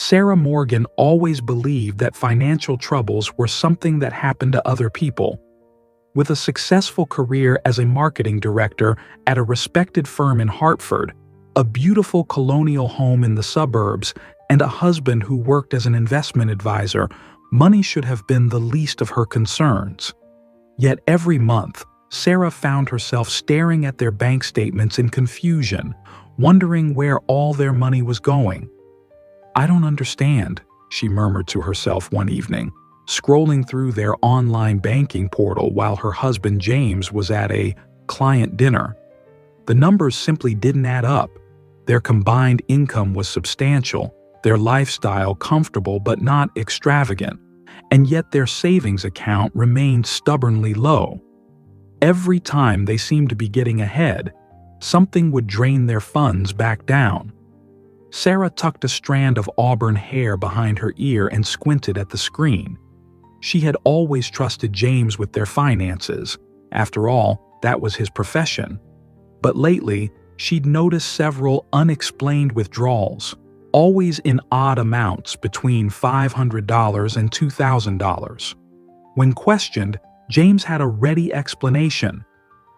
Sarah Morgan always believed that financial troubles were something that happened to other people. With a successful career as a marketing director at a respected firm in Hartford, a beautiful colonial home in the suburbs, and a husband who worked as an investment advisor, money should have been the least of her concerns. Yet every month, Sarah found herself staring at their bank statements in confusion, wondering where all their money was going. "I don't understand," she murmured to herself one evening, scrolling through their online banking portal while her husband James was at a client dinner. The numbers simply didn't add up. Their combined income was substantial, their lifestyle comfortable but not extravagant, and yet their savings account remained stubbornly low. Every time they seemed to be getting ahead, something would drain their funds back down. Sarah tucked a strand of auburn hair behind her ear and squinted at the screen. She had always trusted James with their finances. After all, that was his profession. But lately, she'd noticed several unexplained withdrawals, always in odd amounts between $500 and $2,000. When questioned, James had a ready explanation: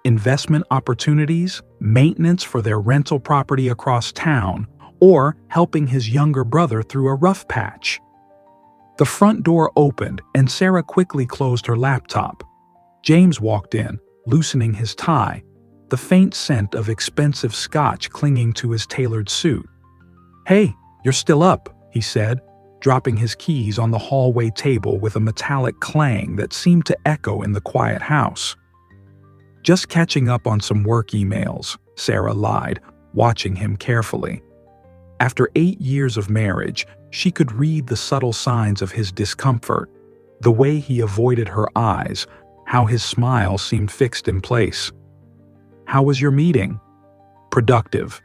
investment opportunities, maintenance for their rental property across town, or helping his younger brother through a rough patch. The front door opened and Sarah quickly closed her laptop. James walked in, loosening his tie, the faint scent of expensive scotch clinging to his tailored suit. "Hey, you're still up," he said, dropping his keys on the hallway table with a metallic clang that seemed to echo in the quiet house. "Just catching up on some work emails," Sarah lied, watching him carefully. After 8 years of marriage, she could read the subtle signs of his discomfort, the way he avoided her eyes, how his smile seemed fixed in place. "How was your meeting?" "Productive.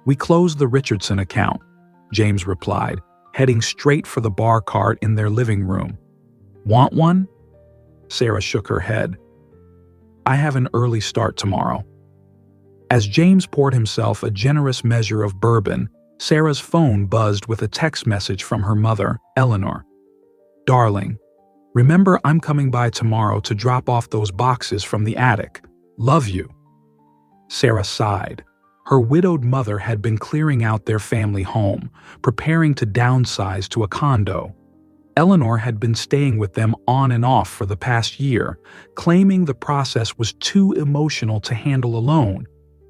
We closed the Richardson account," James replied, heading straight for the bar cart in their living room. "Want one?" Sarah shook her head. "I have an early start tomorrow." As James poured himself a generous measure of bourbon, Sarah's phone buzzed with a text message from her mother, Eleanor. "Darling, remember I'm coming by tomorrow to drop off those boxes from the attic. Love you." Sarah sighed. Her widowed mother had been clearing out their family home, preparing to downsize to a condo. Eleanor had been staying with them on and off for the past year, claiming the process was too emotional to handle alone.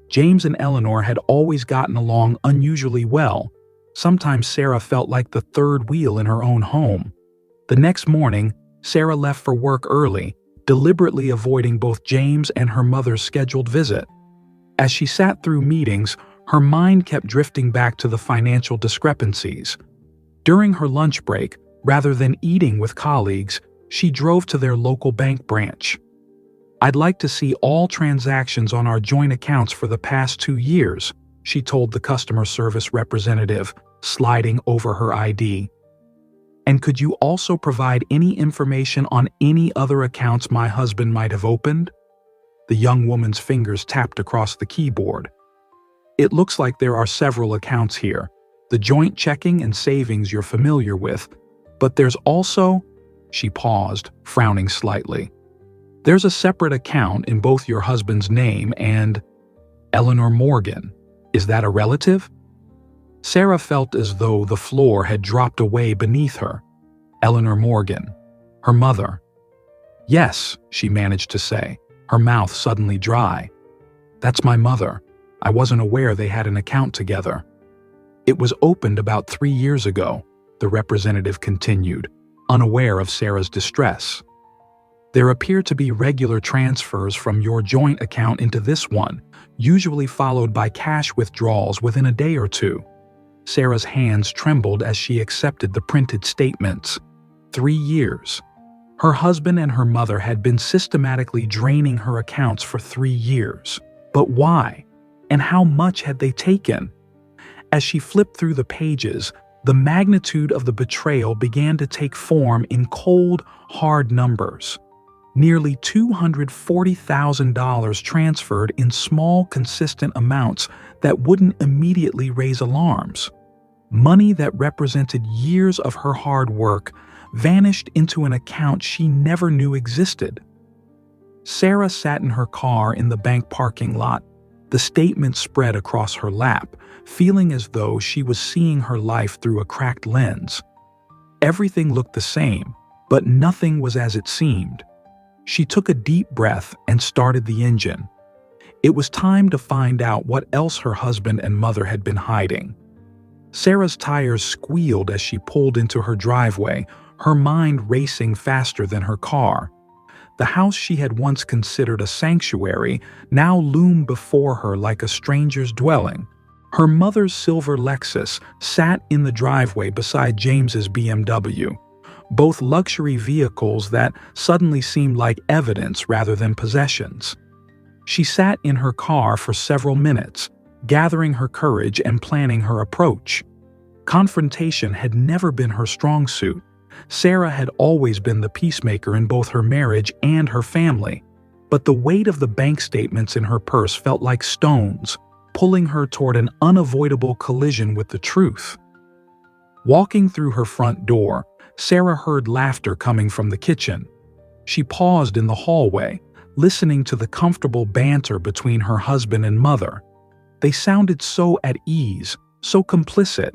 James and Eleanor had always gotten along unusually well. Sometimes Sarah felt like the third wheel in her own home. The next morning, Sarah left for work early, deliberately avoiding both James and her mother's scheduled visit. As she sat through meetings, her mind kept drifting back to the financial discrepancies. During her lunch break, rather than eating with colleagues, she drove to their local bank branch. "I'd like to see all transactions on our joint accounts for the past 2 years, she told the customer service representative, sliding over her ID. "And could you also provide any information on any other accounts my husband might have opened?" The young woman's fingers tapped across the keyboard. "It looks like there are several accounts here, the joint checking and savings you're familiar with, but there's also—" She paused, frowning slightly. "There's a separate account in both your husband's name and Eleanor Morgan. Is that a relative?" Sarah felt as though the floor had dropped away beneath her. Eleanor Morgan, her mother. "Yes," she managed to say, her mouth suddenly dry. "That's my mother. I wasn't aware they had an account together." "It was opened about 3 years ago," the representative continued, unaware of Sarah's distress. "There appear to be regular transfers from your joint account into this one, usually followed by cash withdrawals within a day or two." Sarah's hands trembled as she accepted the printed statements. 3 years. Her husband and her mother had been systematically draining her accounts for 3 years. But why? And how much had they taken? As she flipped through the pages, the magnitude of the betrayal began to take form in cold, hard numbers. Nearly $240,000 transferred in small, consistent amounts that wouldn't immediately raise alarms. Money that represented years of her hard work vanished into an account she never knew existed. Sarah sat in her car in the bank parking lot, the statement spread across her lap, feeling as though she was seeing her life through a cracked lens. Everything looked the same, but nothing was as it seemed. She took a deep breath and started the engine. It was time to find out what else her husband and mother had been hiding. Sarah's tires squealed as she pulled into her driveway, her mind racing faster than her car. The house she had once considered a sanctuary now loomed before her like a stranger's dwelling. Her mother's silver Lexus sat in the driveway beside James's BMW, both luxury vehicles that suddenly seemed like evidence rather than possessions. She sat in her car for several minutes, gathering her courage and planning her approach. Confrontation had never been her strong suit. Sarah had always been the peacemaker in both her marriage and her family, but the weight of the bank statements in her purse felt like stones, pulling her toward an unavoidable collision with the truth. Walking through her front door, Sarah heard laughter coming from the kitchen. She paused in the hallway, listening to the comfortable banter between her husband and mother. They sounded so at ease, so complicit.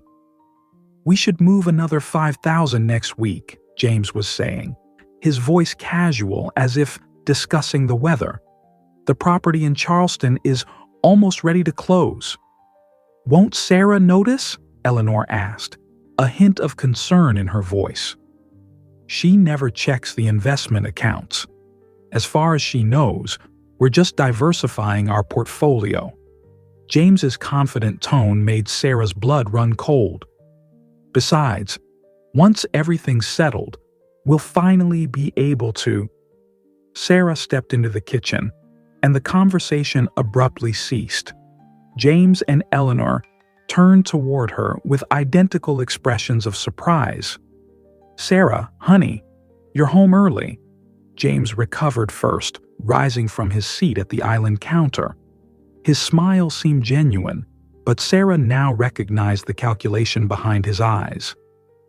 "We should move another 5,000 next week," James was saying, his voice casual as if discussing the weather. "The property in Charleston is almost ready to close." "Won't Sarah notice?" Eleanor asked, a hint of concern in her voice. "She never checks the investment accounts. As far as she knows, we're just diversifying our portfolio." James's confident tone made Sarah's blood run cold. "Besides, once everything's settled, we'll finally be able to—" Sarah stepped into the kitchen, and the conversation abruptly ceased. James and Eleanor turned toward her with identical expressions of surprise. "Sarah, honey, you're home early." James recovered first, rising from his seat at the island counter. His smile seemed genuine, but Sarah now recognized the calculation behind his eyes.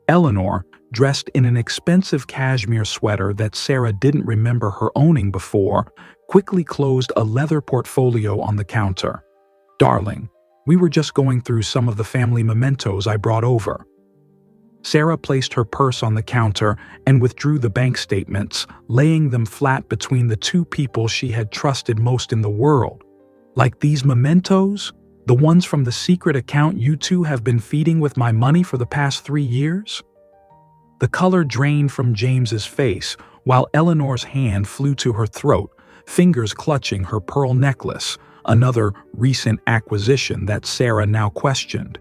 Eleanor, dressed in an expensive cashmere sweater that Sarah didn't remember her owning before, quickly closed a leather portfolio on the counter. "Darling, we were just going through some of the family mementos I brought over." Sarah placed her purse on the counter and withdrew the bank statements, laying them flat between the two people she had trusted most in the world. "Like these mementos? The ones from the secret account you two have been feeding with my money for the past 3 years?" The color drained from James's face while Eleanor's hand flew to her throat, fingers clutching her pearl necklace, another recent acquisition that Sarah now questioned.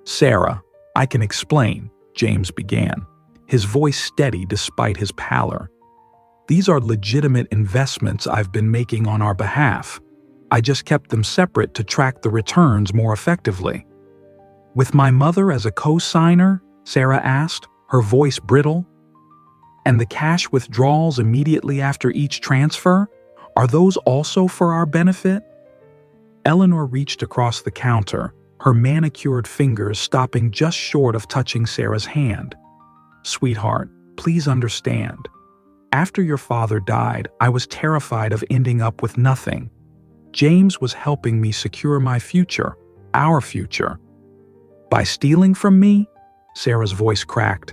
"Sarah, I can explain," James began, his voice steady despite his pallor. "These are legitimate investments I've been making on our behalf. I just kept them separate to track the returns more effectively." "With my mother as a co-signer?" Sarah asked, her voice brittle. "And the cash withdrawals immediately after each transfer? Are those also for our benefit?" Eleanor reached across the counter, her manicured fingers stopping just short of touching Sarah's hand. "Sweetheart, please understand. After your father died, I was terrified of ending up with nothing. James was helping me secure my future, our future." "By stealing from me?" Sarah's voice cracked.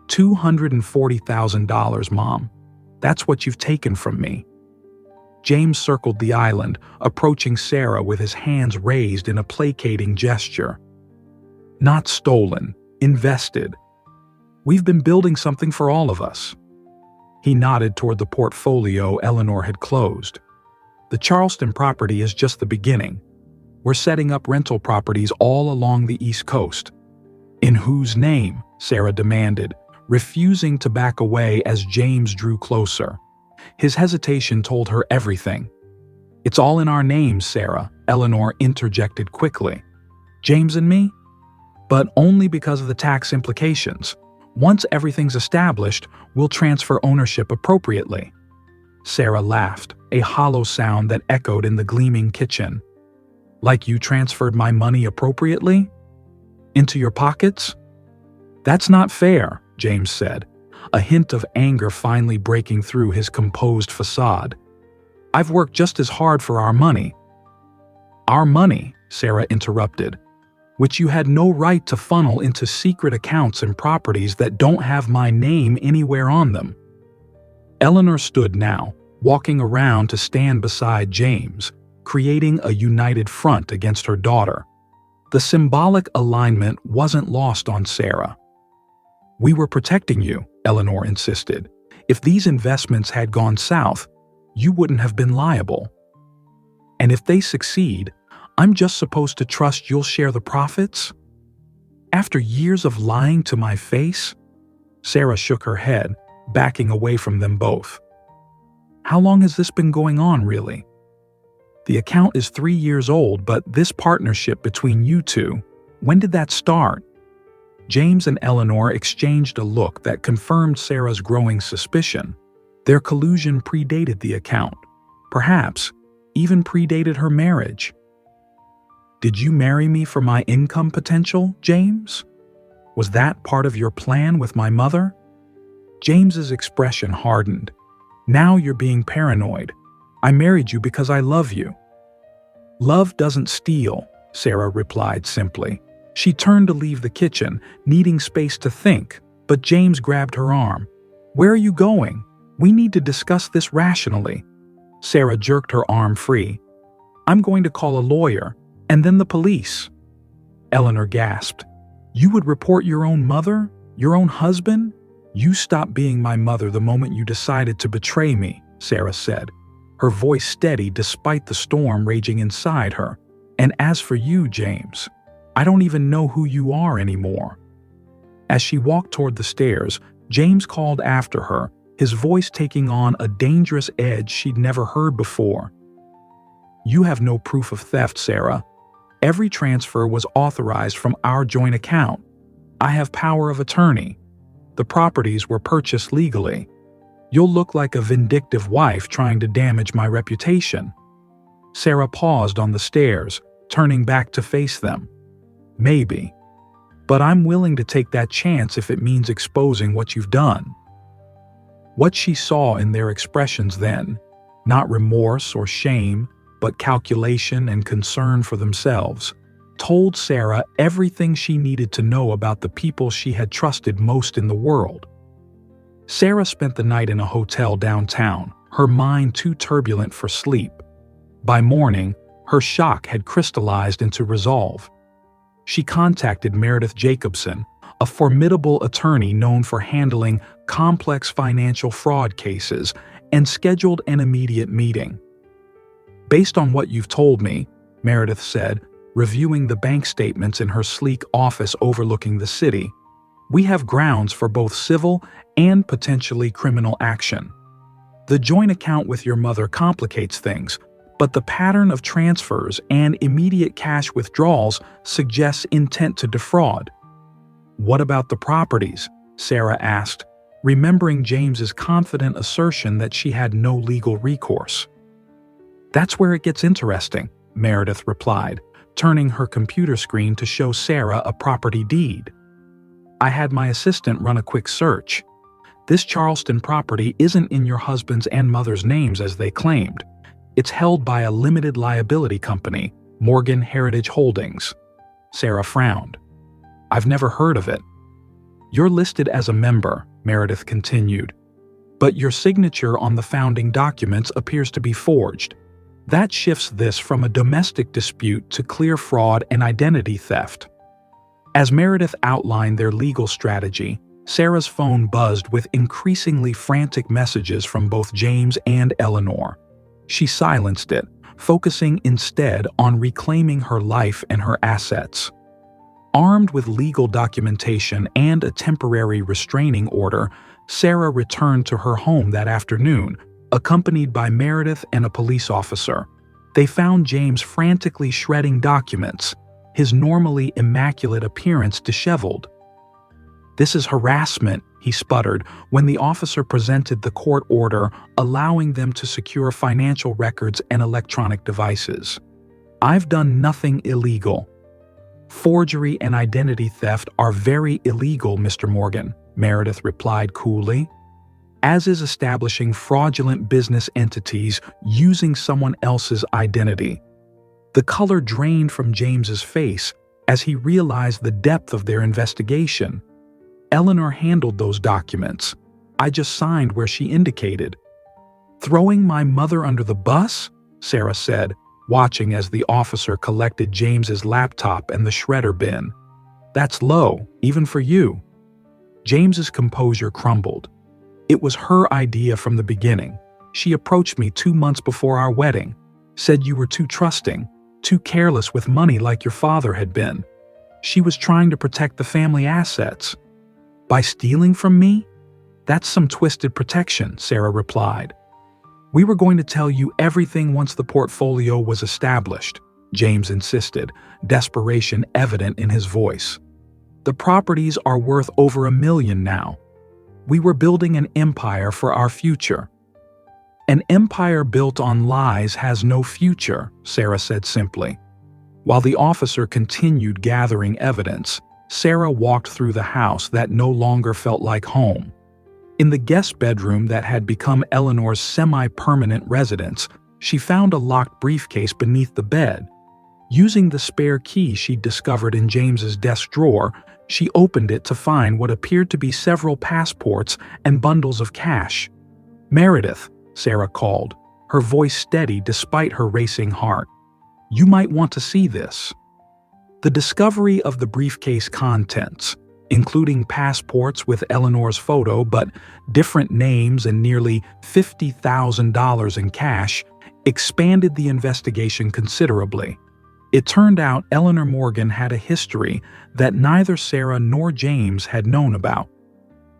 $240,000, Mom. That's what you've taken from me." James circled the island, approaching Sarah with his hands raised in a placating gesture. "Not stolen, invested. We've been building something for all of us." He nodded toward the portfolio Eleanor had closed. "The Charleston property is just the beginning. We're setting up rental properties all along the East Coast." "In whose name?" Sarah demanded, refusing to back away as James drew closer. His hesitation told her everything. "It's all in our names, Sarah," Eleanor interjected quickly. "James and me? But only because of the tax implications. Once everything's established, we'll transfer ownership appropriately." Sarah laughed, a hollow sound that echoed in the gleaming kitchen. "Like you transferred my money appropriately?" Into your pockets? That's not fair, James said, a hint of anger finally breaking through his composed facade. I've worked just as hard for our money. Our money, Sarah interrupted, which you had no right to funnel into secret accounts and properties that don't have my name anywhere on them. Eleanor stood now, walking around to stand beside James, creating a united front against her daughter. The symbolic alignment wasn't lost on Sarah. We were protecting you, Eleanor insisted. If these investments had gone south, you wouldn't have been liable. And if they succeed, I'm just supposed to trust you'll share the profits? After years of lying to my face? Sarah shook her head, backing away from them both. How long has this been going on, really? The account is 3 years old, but this partnership between you two, when did that start? James and Eleanor exchanged a look that confirmed Sarah's growing suspicion. Their collusion predated the account, perhaps even predated her marriage. Did you marry me for my income potential, James? Was that part of your plan with my mother? James's expression hardened. Now you're being paranoid. I married you because I love you. Love doesn't steal, Sarah replied simply. She turned to leave the kitchen, needing space to think, but James grabbed her arm. Where are you going? We need to discuss this rationally. Sarah jerked her arm free. I'm going to call a lawyer, and then the police. Eleanor gasped. You would report your own mother? Your own husband? You stopped being my mother the moment you decided to betray me, Sarah said, her voice steady despite the storm raging inside her. And as for you, James, I don't even know who you are anymore. As she walked toward the stairs, James called after her, his voice taking on a dangerous edge she'd never heard before. You have no proof of theft, Sarah. Every transfer was authorized from our joint account. I have power of attorney. The properties were purchased legally. You'll look like a vindictive wife trying to damage my reputation. Sarah paused on the stairs, turning back to face them. Maybe. But I'm willing to take that chance if it means exposing what you've done. What she saw in their expressions then, not remorse or shame, but calculation and concern for themselves, told Sarah everything she needed to know about the people she had trusted most in the world. Sarah spent the night in a hotel downtown, her mind too turbulent for sleep. By morning, her shock had crystallized into resolve. She contacted Meredith Jacobson, a formidable attorney known for handling complex financial fraud cases, and scheduled an immediate meeting. Based on what you've told me, Meredith said, reviewing the bank statements in her sleek office overlooking the city, we have grounds for both civil and potentially criminal action. The joint account with your mother complicates things, but the pattern of transfers and immediate cash withdrawals suggests intent to defraud. What about the properties? Sarah asked, remembering James's confident assertion that she had no legal recourse. That's where it gets interesting, Meredith replied, turning her computer screen to show Sarah a property deed. I had my assistant run a quick search. This Charleston property isn't in your husband's and mother's names as they claimed. It's held by a limited liability company, Morgan Heritage Holdings. Sarah frowned. I've never heard of it. You're listed as a member, Meredith continued, but your signature on the founding documents appears to be forged. That shifts this from a domestic dispute to clear fraud and identity theft. As Meredith outlined their legal strategy, Sarah's phone buzzed with increasingly frantic messages from both James and Eleanor. She silenced it, focusing instead on reclaiming her life and her assets. Armed with legal documentation and a temporary restraining order, Sarah returned to her home that afternoon, accompanied by Meredith and a police officer. They found James frantically shredding documents, his normally immaculate appearance disheveled. This is harassment, he sputtered when the officer presented the court order allowing them to secure financial records and electronic devices. I've done nothing illegal. "Forgery and identity theft are very illegal, Mr. Morgan," Meredith replied coolly, "as is establishing fraudulent business entities using someone else's identity." The color drained from James's face as he realized the depth of their investigation. "Eleanor handled those documents. I just signed where she indicated." "Throwing my mother under the bus?" Sarah said, watching as the officer collected James's laptop and the shredder bin. "That's low, even for you." James's composure crumbled. "It was her idea from the beginning. She approached me 2 months before our wedding, said you were too trusting, too careless with money like your father had been. She was trying to protect the family assets." "By stealing from me? That's some twisted protection," Sarah replied. "We were going to tell you everything once the portfolio was established," James insisted, desperation evident in his voice. "The properties are worth over $1 million now. We were building an empire for our future." "An empire built on lies has no future," Sarah said simply. While the officer continued gathering evidence, Sarah walked through the house that no longer felt like home. In the guest bedroom that had become Eleanor's semi-permanent residence, she found a locked briefcase beneath the bed. Using the spare key she'd discovered in James's desk drawer, she opened it to find what appeared to be several passports and bundles of cash. "Meredith," Sarah called, her voice steady despite her racing heart. "You might want to see this." The discovery of the briefcase contents, including passports with Eleanor's photo but different names and nearly $50,000 in cash, expanded the investigation considerably. It turned out Eleanor Morgan had a history that neither Sarah nor James had known about.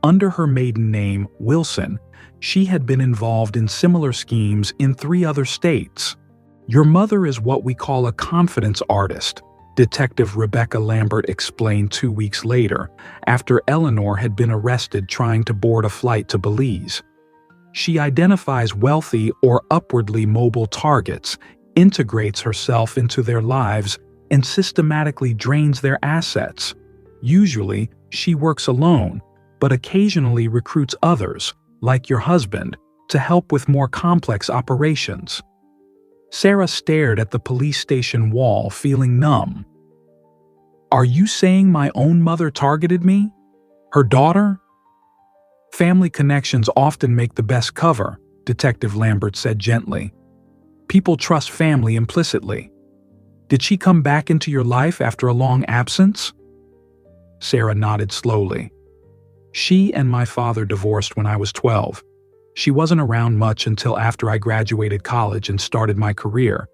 Under her maiden name, Wilson, she had been involved in similar schemes in 3 other states. "Your mother is what we call a confidence artist," Detective Rebecca Lambert explained 2 weeks later, after Eleanor had been arrested trying to board a flight to Belize. "She identifies wealthy or upwardly mobile targets, integrates herself into their lives, and systematically drains their assets. Usually, she works alone, but occasionally recruits others, like your husband, to help with more complex operations." Sarah stared at the police station wall, feeling numb. "Are you saying my own mother targeted me? Her daughter?" "Family connections often make the best cover," Detective Lambert said gently. "People trust family implicitly. Did she come back into your life after a long absence?" Sarah nodded slowly. "She and my father divorced when I was 12. She wasn't around much until after I graduated college and started my career.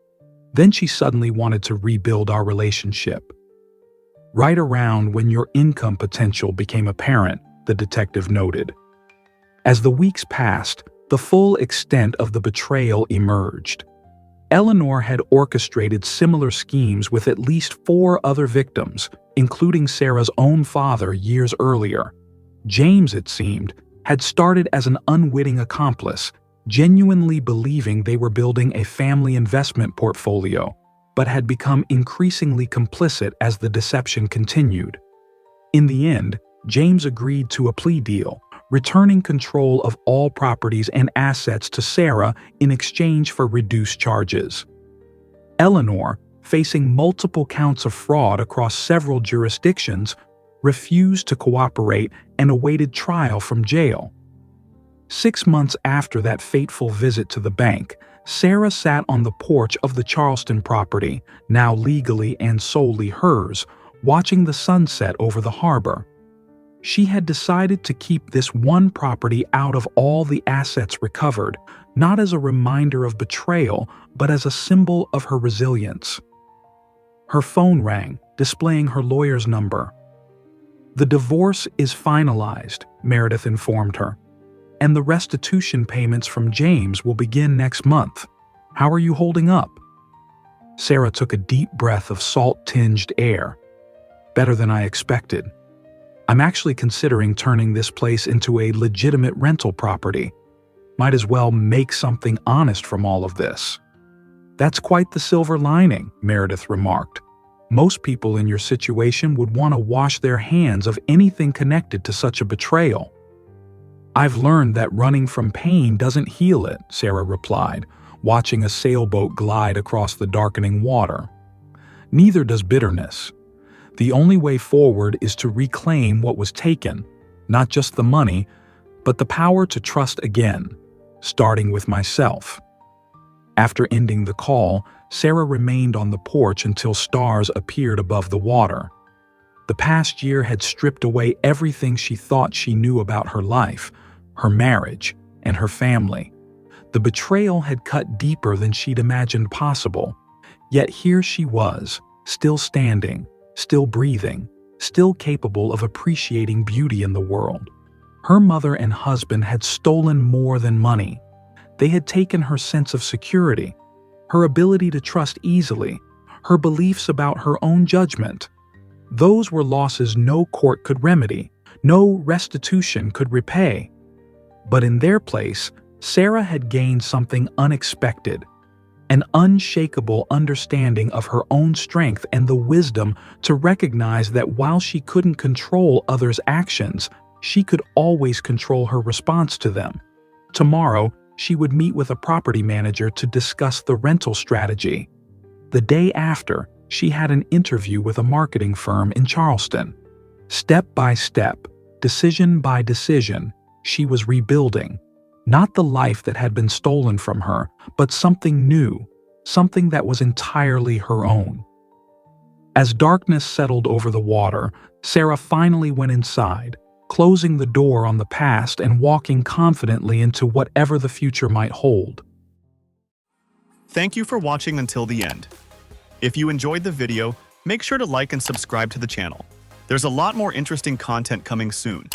Then she suddenly wanted to rebuild our relationship. Right around when your income potential became apparent," the detective noted. As the weeks passed, the full extent of the betrayal emerged. Eleanor had orchestrated similar schemes with at least 4 other victims, including Sarah's own father years earlier. James, it seemed, had started as an unwitting accomplice, genuinely believing they were building a family investment portfolio, but had become increasingly complicit as the deception continued. In the end, James agreed to a plea deal, returning control of all properties and assets to Sarah in exchange for reduced charges. Eleanor, facing multiple counts of fraud across several jurisdictions, refused to cooperate and awaited trial from jail. 6 months after that fateful visit to the bank, Sarah sat on the porch of the Charleston property, now legally and solely hers, watching the sunset over the harbor. She had decided to keep this one property out of all the assets recovered, not as a reminder of betrayal, but as a symbol of her resilience. Her phone rang, displaying her lawyer's number. "The divorce is finalized," Meredith informed her, "and the restitution payments from James will begin next month. How are you holding up?" Sarah took a deep breath of salt-tinged air. "Better than I expected. I'm actually considering turning this place into a legitimate rental property. Might as well make something honest from all of this." "That's quite the silver lining," Meredith remarked. Most people in your situation would want to wash their hands of anything connected to such a betrayal. I've learned that running from pain doesn't heal it, Sarah replied, watching a sailboat glide across the darkening water. Neither does bitterness. The only way forward is to reclaim what was taken, not just the money, but the power to trust again, starting with myself. After ending the call, Sarah remained on the porch until stars appeared above the water. The past year had stripped away everything she thought she knew about her life, her marriage, and her family. The betrayal had cut deeper than she'd imagined possible, yet here she was, still standing, still breathing, still capable of appreciating beauty in the world. Her mother and husband had stolen more than money. They had taken her sense of security, her ability to trust easily, her beliefs about her own judgment. Those were losses no court could remedy, no restitution could repay. But in their place, Sarah had gained something unexpected, an unshakable understanding of her own strength and the wisdom to recognize that while she couldn't control others' actions, she could always control her response to them. Tomorrow, she would meet with a property manager to discuss the rental strategy. The day after, she had an interview with a marketing firm in Charleston. Step by step, decision by decision, she was rebuilding. Not the life that had been stolen from her, but something new, something that was entirely her own. As darkness settled over the water, Sarah finally went inside, closing the door on the past and walking confidently into whatever the future might hold. Thank you for watching until the end. If you enjoyed the video, make sure to like and subscribe to the channel. There's a lot more interesting content coming soon.